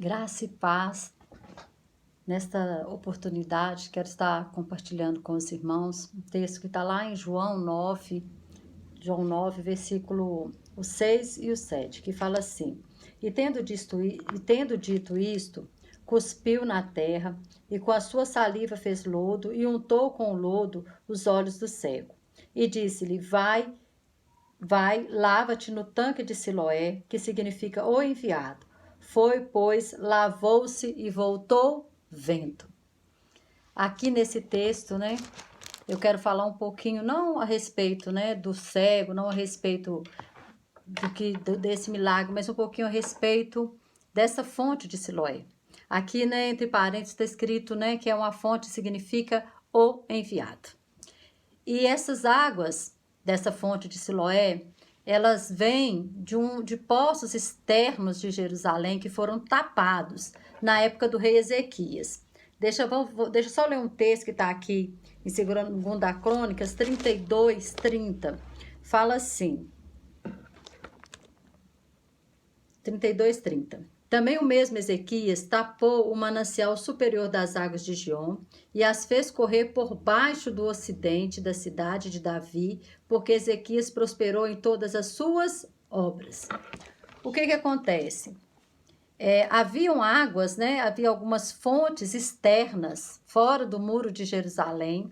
Graça e paz. Nesta oportunidade, quero estar compartilhando com os irmãos um texto que está lá em João 9, versículo o 6 e o 7, que fala assim: E tendo dito isto, cuspiu na terra, e com a sua saliva fez lodo, e untou com o lodo os olhos do cego. E disse-lhe: Vai, lava-te no tanque de Siloé, que significa o enviado. Foi, pois, lavou-se e voltou vendo. Aqui nesse texto, né, eu quero falar um pouquinho, não a respeito, né, do cego, não a respeito desse milagre, mas um pouquinho a respeito dessa fonte de Siloé. Aqui, né, entre parênteses, está escrito, né, que é uma fonte, significa o enviado. E essas águas dessa fonte de Siloé, elas vêm de poços externos de Jerusalém que foram tapados na época do rei Ezequias. Deixa eu só ler um texto que está aqui em 2 Crônicas 32:30. Fala assim, 32:30. Também o mesmo Ezequias tapou o manancial superior das águas de Giom e as fez correr por baixo do ocidente da cidade de Davi, porque Ezequias prosperou em todas as suas obras. O que acontece? Haviam águas, né? Havia algumas fontes externas fora do muro de Jerusalém.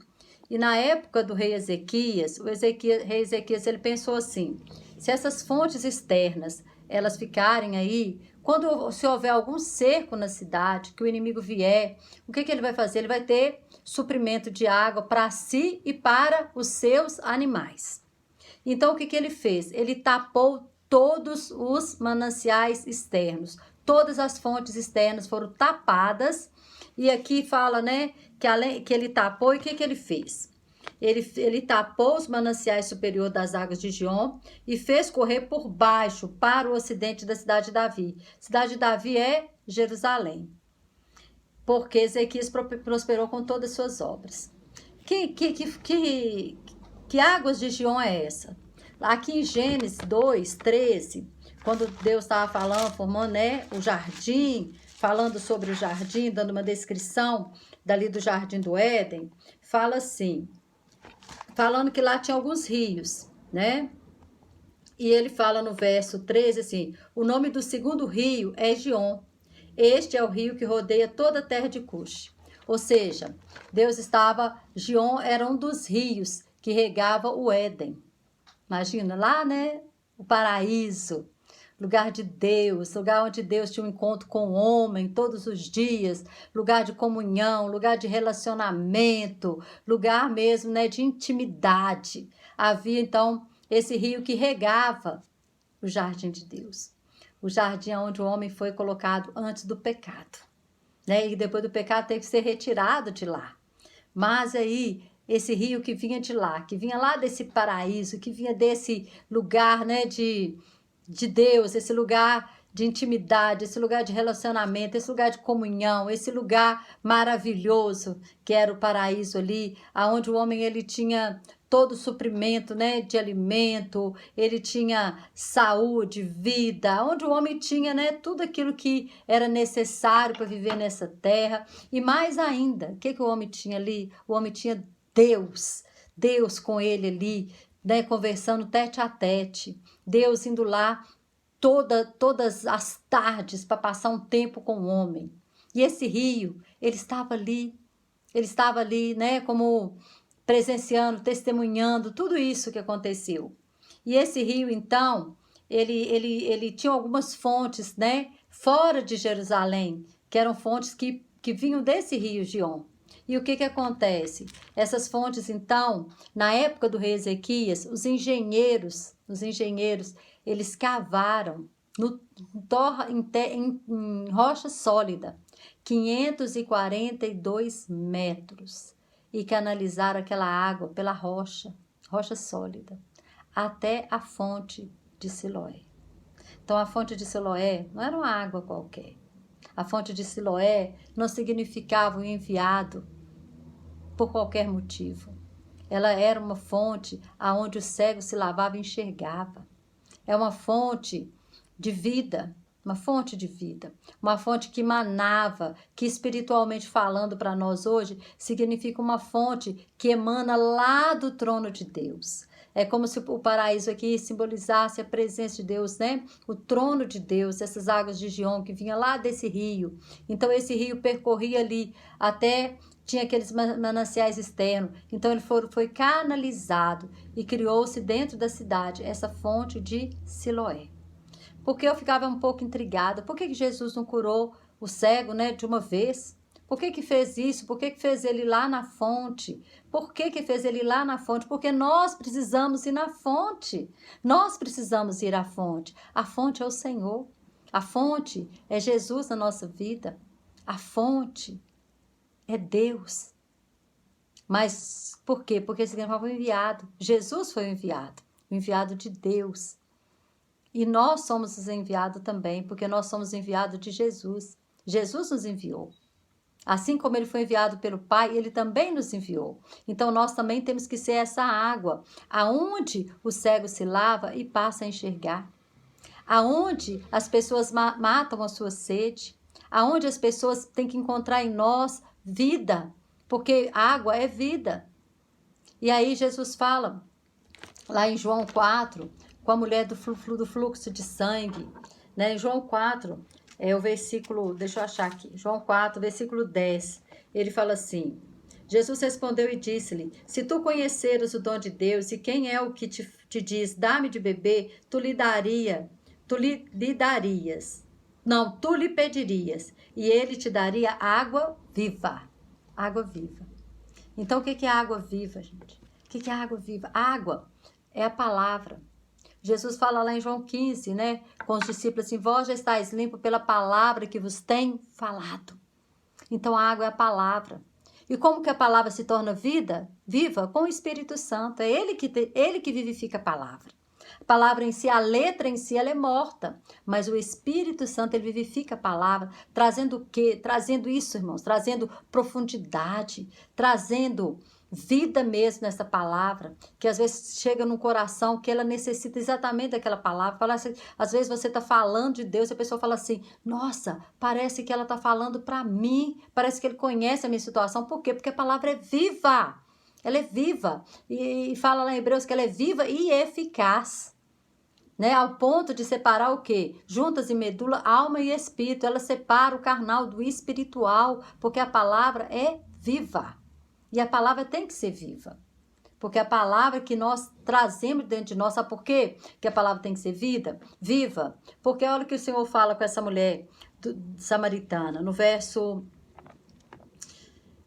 E na época do rei Ezequias, rei Ezequias, ele pensou assim: se essas fontes externas elas ficarem aí, se houver algum cerco na cidade, que o inimigo vier, o que ele vai fazer? Ele vai ter suprimento de água para si e para os seus animais. Então, o que ele fez? Ele tapou todos os mananciais externos, todas as fontes externas foram tapadas. E aqui fala, né, que ele tapou, e o que ele fez? Ele tapou os mananciais superiores das águas de Giom e fez correr por baixo para o ocidente da cidade de Davi. Cidade de Davi é Jerusalém, porque Ezequias prosperou com todas as suas obras. Que águas de Giom é essa? Aqui em Gênesis 2:13, quando Deus estava formando, né, o jardim, falando sobre o jardim, dando uma descrição dali do jardim do Éden, fala assim, falando que lá tinha alguns rios, né? E ele fala no verso 13 assim: o nome do segundo rio é Giom. Este é o rio que rodeia toda a terra de Cush. Ou seja, Giom era um dos rios que regava o Éden. Imagina, lá, né? O paraíso, lugar de Deus, lugar onde Deus tinha um encontro com o homem todos os dias, lugar de comunhão, lugar de relacionamento, lugar mesmo, né, de intimidade. Havia, então, esse rio que regava o jardim de Deus. O jardim onde o homem foi colocado antes do pecado, né? E depois do pecado teve que ser retirado de lá. Mas aí, esse rio que vinha de lá, que vinha lá desse paraíso, que vinha desse lugar, né, de Deus, esse lugar de intimidade, esse lugar de relacionamento, esse lugar de comunhão, esse lugar maravilhoso que era o paraíso ali, aonde o homem ele tinha todo o suprimento, né, de alimento, ele tinha saúde, vida, onde o homem tinha, né, tudo aquilo que era necessário para viver nessa terra. E mais ainda, o que o homem tinha ali? O homem tinha Deus com ele ali, né, conversando tete a tete, Deus indo lá todas as tardes para passar um tempo com o homem. E esse rio, ele estava ali, né, como presenciando, testemunhando tudo isso que aconteceu. E esse rio, então, ele tinha algumas fontes, né, fora de Jerusalém, que eram fontes que vinham desse rio Giom. E o que acontece? Essas fontes, então, na época do rei Ezequias, os engenheiros, eles cavaram em rocha sólida, 542 metros, e canalizaram aquela água pela rocha sólida, até a fonte de Siloé. Então, a fonte de Siloé não era uma água qualquer. A fonte de Siloé não significava um enviado por qualquer motivo. Ela era uma fonte aonde o cego se lavava e enxergava. É uma fonte de vida, uma fonte de vida, uma fonte que manava, que espiritualmente falando para nós hoje, significa uma fonte que emana lá do trono de Deus. É como se o paraíso aqui simbolizasse a presença de Deus, né? O trono de Deus, essas águas de Gion que vinha lá desse rio. Então esse rio percorria ali até tinha aqueles mananciais externos. Então ele foi canalizado e criou-se dentro da cidade essa fonte de Siloé. Porque eu ficava um pouco intrigada. Por que Jesus não curou o cego, né, de uma vez? Por que fez isso? Por que fez ele lá na fonte? Por que fez ele lá na fonte? Porque nós precisamos ir na fonte. Nós precisamos ir à fonte. A fonte é o Senhor. A fonte é Jesus na nossa vida. A fonte é Deus. Mas por quê? Porque esse grande foi enviado. Jesus foi o enviado de Deus. E nós somos os enviados também, porque nós somos enviados de Jesus. Jesus nos enviou. Assim como ele foi enviado pelo Pai, ele também nos enviou. Então nós também temos que ser essa água, aonde o cego se lava e passa a enxergar. Aonde as pessoas matam a sua sede, aonde as pessoas têm que encontrar em nós vida, porque água é vida. E aí Jesus fala, lá em João 4, com a mulher do fluxo de sangue, né? Em João 4, o versículo, deixa eu achar aqui, João 4, versículo 10, ele fala assim, Jesus respondeu e disse-lhe, se tu conheceras o dom de Deus e quem é o que te diz, dá-me de beber, tu lhe pedirias, e ele te daria água viva. Água viva. Então, o que é água viva, gente? O que é água viva? Água é a palavra. Jesus fala lá em João 15, né? Com os discípulos assim, vós já estáis limpos pela palavra que vos tem falado. Então, a água é a palavra. E como que a palavra se torna viva? Com o Espírito Santo. É ele que vivifica a palavra. A palavra em si, a letra em si, ela é morta. Mas o Espírito Santo, ele vivifica a palavra, trazendo o quê? Trazendo isso, irmãos, trazendo profundidade, trazendo vida mesmo nessa palavra, que às vezes chega no coração que ela necessita exatamente daquela palavra. Fala assim, às vezes você está falando de Deus e a pessoa fala assim, nossa, parece que ela está falando para mim, parece que ele conhece a minha situação. Por quê? Porque a palavra é viva. Ela é viva. E fala lá em Hebreus que ela é viva e eficaz. Né? Ao ponto de separar o quê? Juntas em medula, alma e espírito. Ela separa o carnal do espiritual, porque a palavra é viva. E a palavra tem que ser viva. Porque a palavra que nós trazemos dentro de nós, sabe por quê? Que a palavra tem que ser viva. Porque olha o que o Senhor fala com essa mulher samaritana, no verso...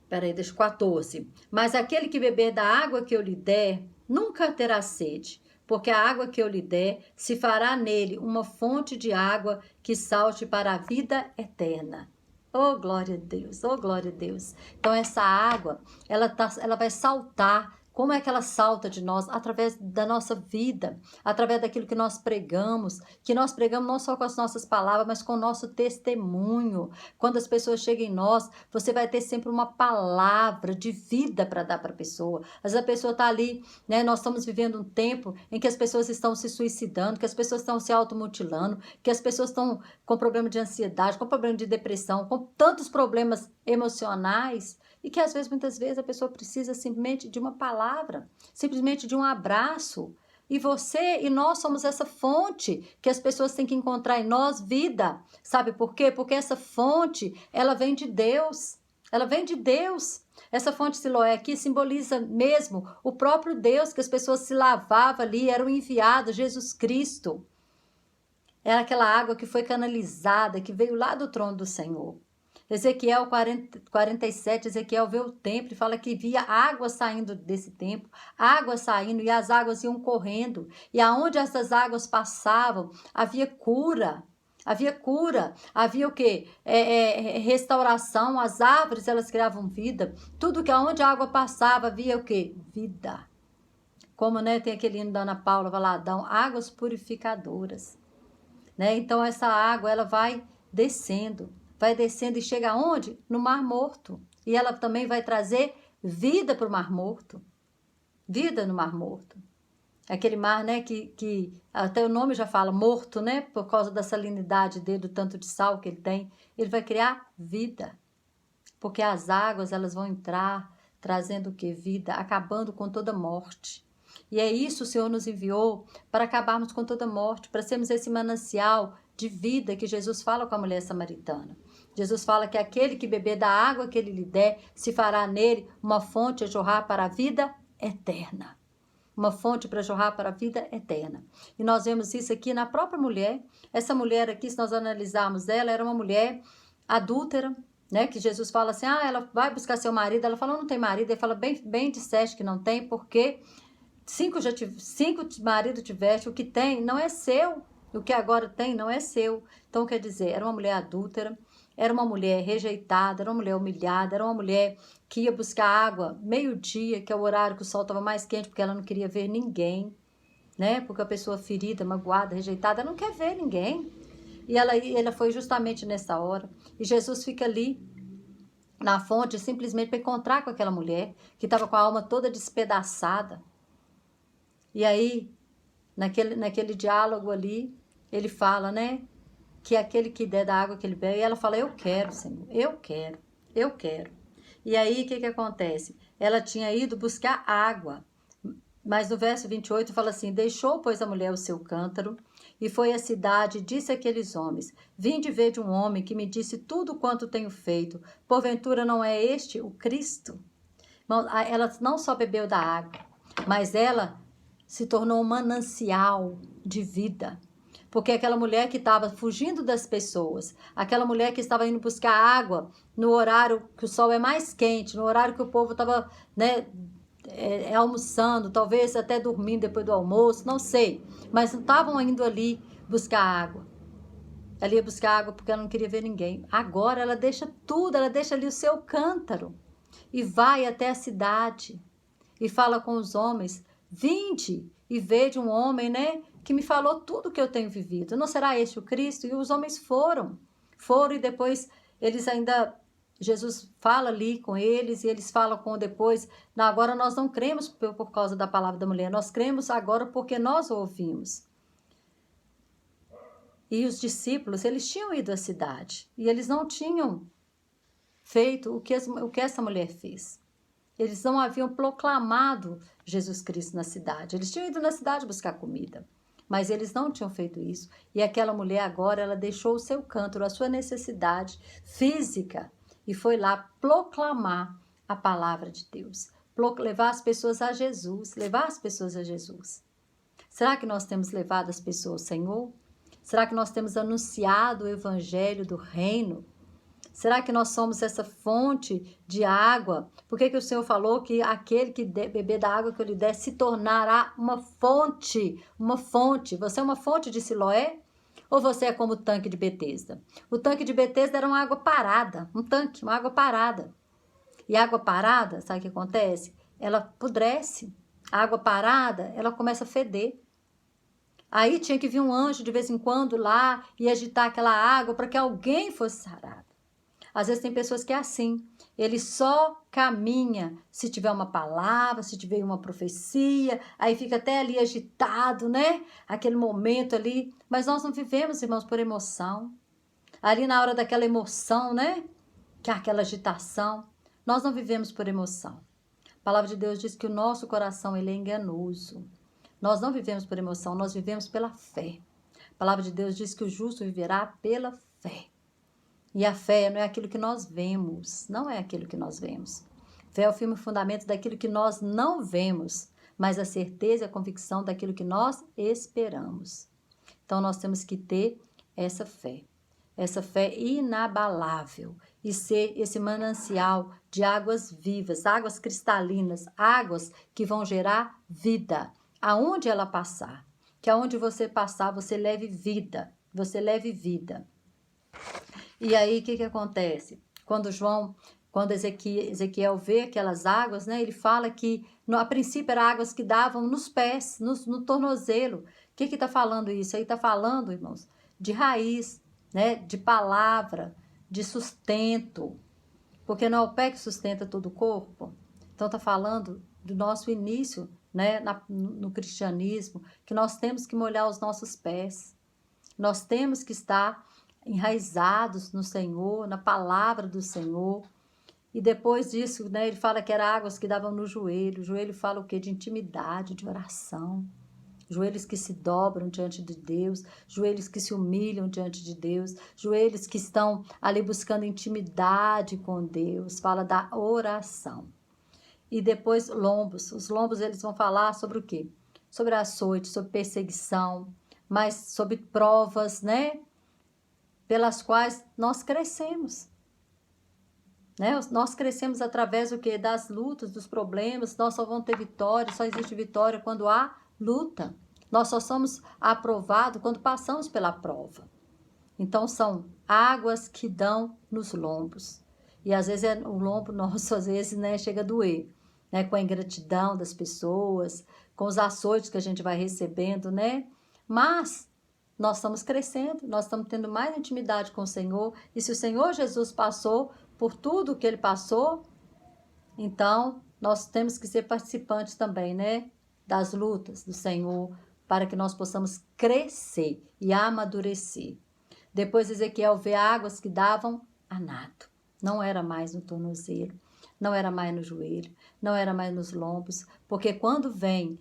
deixa 14. Mas aquele que beber da água que eu lhe der, nunca terá sede. Porque a água que eu lhe der, se fará nele uma fonte de água que salte para a vida eterna. Oh, glória a Deus, oh, glória a Deus. Então, essa água, ela vai saltar. Como é que ela salta de nós? Através da nossa vida, através daquilo que nós pregamos não só com as nossas palavras, mas com o nosso testemunho. Quando as pessoas chegam em nós, você vai ter sempre uma palavra de vida para dar para a pessoa. Às vezes a pessoa está ali, né? Nós estamos vivendo um tempo em que as pessoas estão se suicidando, que as pessoas estão se automutilando, que as pessoas estão com problema de ansiedade, com problema de depressão, com tantos problemas emocionais, e que muitas vezes a pessoa precisa simplesmente de uma palavra, simplesmente de um abraço. E você e nós somos essa fonte que as pessoas têm que encontrar em nós vida. Sabe por quê? Porque essa fonte, ela vem de Deus. Ela vem de Deus. Essa fonte Siloé aqui simboliza mesmo o próprio Deus, que as pessoas se lavavam ali, eram enviados, Jesus Cristo. Era aquela água que foi canalizada, que veio lá do trono do Senhor. Ezequiel 47, Ezequiel vê o templo e fala que via água saindo desse templo, água saindo e as águas iam correndo. E aonde essas águas passavam, havia cura. Havia o quê? Restauração, as árvores elas criavam vida. Tudo que aonde a água passava, havia o quê? Vida. Como, né, tem aquele hino da Ana Paula Valadão, águas purificadoras. Né? Então essa água ela vai descendo e chega aonde? No Mar Morto. E ela também vai trazer vida para o Mar Morto. Vida no Mar Morto. Aquele mar, né, que até o nome já fala, morto, né, por causa da salinidade dele, do tanto de sal que ele tem. Ele vai criar vida, porque as águas, elas vão entrar, trazendo o que? Vida, acabando com toda morte. E é isso o Senhor nos enviou, para acabarmos com toda morte, para sermos esse manancial de vida que Jesus fala com a mulher samaritana. Jesus fala que aquele que beber da água que ele lhe der, se fará nele uma fonte a jorrar para a vida eterna. Uma fonte para jorrar para a vida eterna. E nós vemos isso aqui na própria mulher. Essa mulher aqui, se nós analisarmos ela, era uma mulher adúltera, né? Que Jesus fala assim, ela vai buscar seu marido. Ela fala, não tem marido. Ele fala, bem disseste que não tem, porque cinco maridos tiveste, o que tem não é seu. O que agora tem não é seu. Então, quer dizer, era uma mulher adúltera, era uma mulher rejeitada, era uma mulher humilhada, era uma mulher que ia buscar água meio-dia, que é o horário que o sol estava mais quente, porque ela não queria ver ninguém, né? Porque a pessoa ferida, magoada, rejeitada, não quer ver ninguém. E ela foi justamente nessa hora. E Jesus fica ali na fonte simplesmente para encontrar com aquela mulher que estava com a alma toda despedaçada. E aí, naquele diálogo ali, ele fala, né? Que aquele que der da água que ele bebe, e ela fala, eu quero, Senhor, eu quero. E aí, o que acontece? Ela tinha ido buscar água, mas no verso 28 fala assim, deixou, pois, a mulher o seu cântaro, e foi à cidade e disse àqueles homens, vinde ver de um homem que me disse tudo quanto tenho feito, porventura não é este o Cristo? Ela não só bebeu da água, mas ela se tornou um manancial de vida. Porque aquela mulher que estava fugindo das pessoas, aquela mulher que estava indo buscar água no horário que o sol é mais quente, no horário que o povo estava, né, almoçando, talvez até dormindo depois do almoço, não sei. Mas não estavam indo ali buscar água. Ela ia buscar água porque ela não queria ver ninguém. Agora ela deixa tudo, ela deixa ali o seu cântaro e vai até a cidade e fala com os homens, vinde e vede um homem, né, que me falou tudo que eu tenho vivido. Não será este o Cristo? E os homens foram e depois eles ainda, Jesus fala ali com eles e eles falam com depois, não, agora nós não cremos por causa da palavra da mulher, nós cremos agora porque nós ouvimos. E os discípulos, eles tinham ido à cidade e eles não tinham feito o que essa mulher fez. Eles não haviam proclamado Jesus Cristo na cidade. Eles tinham ido na cidade buscar comida, mas eles não tinham feito isso. E aquela mulher agora, ela deixou o seu cântaro, a sua necessidade física e foi lá proclamar a palavra de Deus. Levar as pessoas a Jesus, levar as pessoas a Jesus. Será que nós temos levado as pessoas ao Senhor? Será que nós temos anunciado o evangelho do reino? Será que nós somos essa fonte de água? Por que o Senhor falou que aquele que beber da água que eu lhe der se tornará uma fonte? Uma fonte. Você é uma fonte de Siloé? Ou você é como o tanque de Betesda? O tanque de Betesda era uma água parada. Um tanque, uma água parada. E água parada, sabe o que acontece? Ela apodrece. A água parada, ela começa a feder. Aí tinha que vir um anjo de vez em quando lá e agitar aquela água para que alguém fosse sarado. Às vezes tem pessoas que é assim, ele só caminha se tiver uma palavra, se tiver uma profecia, aí fica até ali agitado, né? Aquele momento ali, mas nós não vivemos, irmãos, por emoção. Ali na hora daquela emoção, né? Que é aquela agitação, nós não vivemos por emoção. A palavra de Deus diz que o nosso coração, ele é enganoso. Nós não vivemos por emoção, nós vivemos pela fé. A palavra de Deus diz que o justo viverá pela fé. E a fé não é aquilo que nós vemos, não é aquilo que nós vemos. Fé é o firme fundamento daquilo que nós não vemos, mas a certeza e a convicção daquilo que nós esperamos. Então, nós temos que ter essa fé inabalável e ser esse manancial de águas vivas, águas cristalinas, águas que vão gerar vida, aonde ela passar. Que aonde você passar, você leve vida, E aí, o que acontece? Quando Ezequiel vê aquelas águas, né, ele fala que, a princípio, eram águas que davam nos pés, no tornozelo. O que está falando isso? Aí está falando, irmãos, de raiz, né, de palavra, de sustento. Porque não é o pé que sustenta todo o corpo. Então, está falando do nosso início né, no cristianismo, que nós temos que molhar os nossos pés. Nós temos que estar enraizados no Senhor, na palavra do Senhor. E depois disso, né, ele fala que eram águas que davam no joelho. O joelho fala o quê? De intimidade, de oração. Joelhos que se dobram diante de Deus, joelhos que se humilham diante de Deus, joelhos que estão ali buscando intimidade com Deus. Fala da oração. E depois lombos. Os lombos eles vão falar sobre o quê? Sobre açoite, sobre perseguição, mas sobre provas, né? Pelas quais nós crescemos. Né? Nós crescemos através do quê? Das lutas, dos problemas. Nós só vamos ter vitória, só existe vitória quando há luta. Nós só somos aprovados quando passamos pela prova. Então são águas que dão nos lombos. E às vezes o lombo nosso às vezes, né, chega a doer, né, com a ingratidão das pessoas, com os açoites que a gente vai recebendo, né? Mas nós estamos crescendo, nós estamos tendo mais intimidade com o Senhor. E se o Senhor Jesus passou por tudo que ele passou, então nós temos que ser participantes também, né, das lutas do Senhor, para que nós possamos crescer e amadurecer. Depois Ezequiel vê águas que davam a nado. Não era mais no tornozelo, não era mais no joelho, não era mais nos lombos, porque quando vem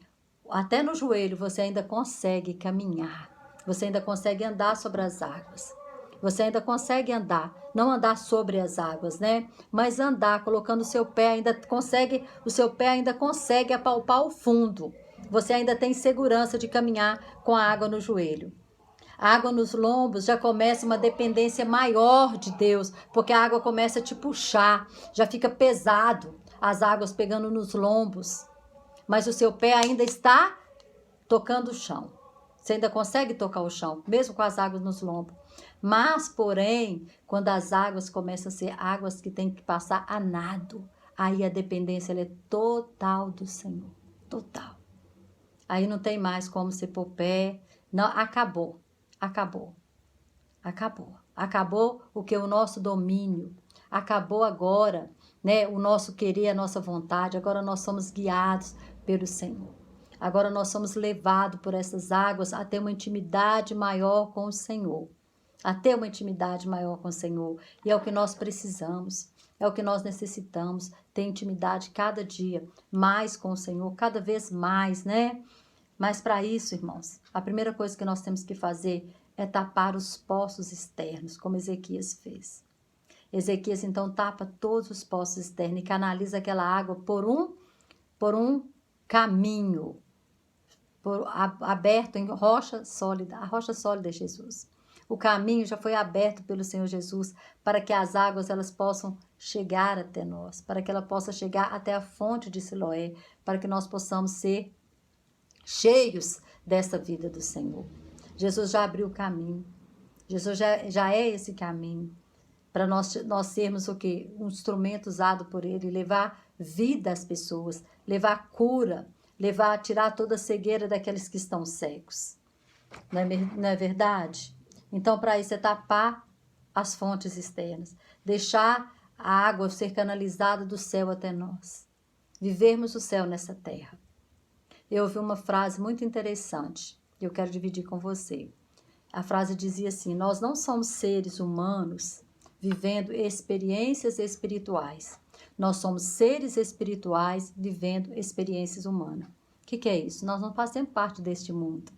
até no joelho você ainda consegue caminhar, você ainda consegue andar sobre as águas. Você ainda consegue andar, não andar sobre as águas, né? Mas andar, colocando o seu pé, o seu pé ainda consegue apalpar o fundo. Você ainda tem segurança de caminhar com a água no joelho. A água nos lombos já começa uma dependência maior de Deus, porque a água começa a te puxar, já fica pesado, as águas pegando nos lombos. Mas o seu pé ainda está tocando o chão. Você ainda consegue tocar o chão, mesmo com as águas nos lombos. Mas, porém, quando as águas começam a ser águas que tem que passar a nado, aí a dependência ela é total do Senhor. Total. Aí não tem mais como você pôr pé. Não, acabou. Acabou. Acabou. Acabou o que? O nosso domínio. Acabou agora, né? O nosso querer, a nossa vontade. Agora nós somos guiados pelo Senhor. Agora nós somos levados por essas águas a ter uma intimidade maior com o Senhor. A ter uma intimidade maior com o Senhor. E é o que nós precisamos. É o que nós necessitamos. Ter intimidade cada dia mais com o Senhor. Cada vez mais, né? Mas para isso, irmãos, a primeira coisa que nós temos que fazer é tapar os poços externos, como Ezequias fez. Ezequias, então, tapa todos os poços externos e canaliza aquela água por um caminho aberto em rocha sólida. A rocha sólida é Jesus. O caminho já foi aberto pelo Senhor Jesus para que as águas elas possam chegar até nós, para que ela possa chegar até a fonte de Siloé, para que nós possamos ser cheios dessa vida do Senhor. Jesus já abriu o caminho. Jesus já é esse caminho para nós sermos o quê? Um instrumento usado por Ele, levar vida às pessoas, levar cura, tirar toda a cegueira daqueles que estão cegos. Não é verdade? Então, para isso é tapar as fontes externas, deixar a água ser canalizada do céu até nós, vivermos o céu nessa terra. Eu ouvi uma frase muito interessante que eu quero dividir com você. A frase dizia assim: nós não somos seres humanos vivendo experiências espirituais. Nós somos seres espirituais vivendo experiências humanas. O que é isso? Nós não fazemos parte deste mundo.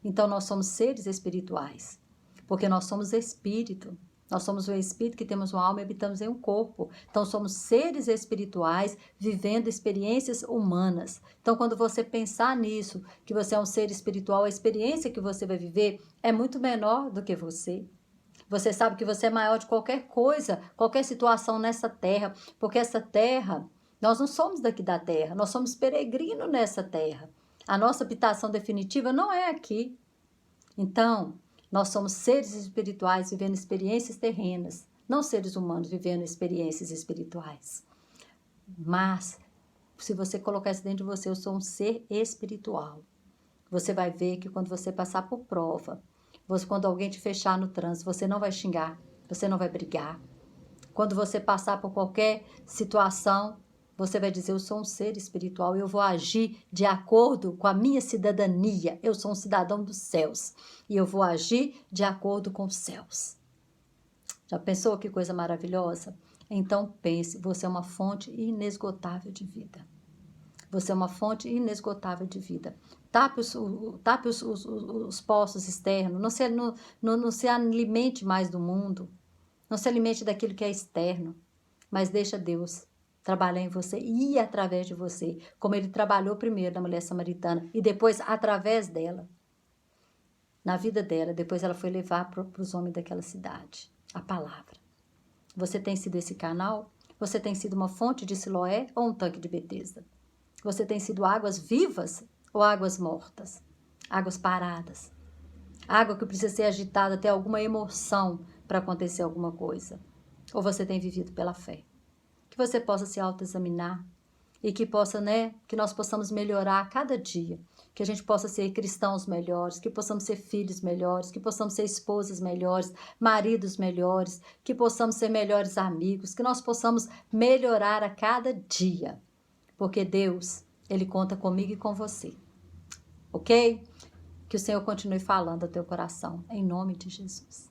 Então, nós somos seres espirituais, porque nós somos espírito. Nós somos o espírito que temos uma alma e habitamos em um corpo. Então, somos seres espirituais vivendo experiências humanas. Então, quando você pensar nisso, que você é um ser espiritual, a experiência que você vai viver é muito menor do que você. Você sabe que você é maior de qualquer coisa, qualquer situação nessa terra, porque essa terra, nós não somos daqui da terra, nós somos peregrinos nessa terra. A nossa habitação definitiva não é aqui. Então, nós somos seres espirituais vivendo experiências terrenas, não seres humanos vivendo experiências espirituais. Mas, se você colocar isso dentro de você, eu sou um ser espiritual. Você vai ver que quando você passar por prova, quando alguém te fechar no trânsito, você não vai xingar, você não vai brigar. Quando você passar por qualquer situação, Você vai dizer, eu sou um ser espiritual, eu vou agir de acordo com a minha cidadania. Eu sou um cidadão dos céus e eu vou agir de acordo com os céus. Já pensou que coisa maravilhosa? Então pense, você é uma fonte inesgotável de vida. Você é uma fonte inesgotável de vida. Tape os poços externos, não se alimente mais do mundo, não se alimente daquilo que é externo, mas deixa Deus trabalhar em você e através de você, como ele trabalhou primeiro na mulher samaritana e depois através dela, na vida dela, depois ela foi levar para os homens daquela cidade, a palavra. Você tem sido esse canal? Você tem sido uma fonte de Siloé ou um tanque de Betesda? Você tem sido águas vivas ou águas mortas? Águas paradas? Água que precisa ser agitada até alguma emoção para acontecer alguma coisa? Ou você tem vivido pela fé? Que você possa se autoexaminar e que possa, que nós possamos melhorar a cada dia, que a gente possa ser cristãos melhores, que possamos ser filhos melhores, que possamos ser esposas melhores, maridos melhores, que possamos ser melhores amigos, que nós possamos melhorar a cada dia, porque Deus, Ele conta comigo e com você, ok? Que o Senhor continue falando ao teu coração, em nome de Jesus.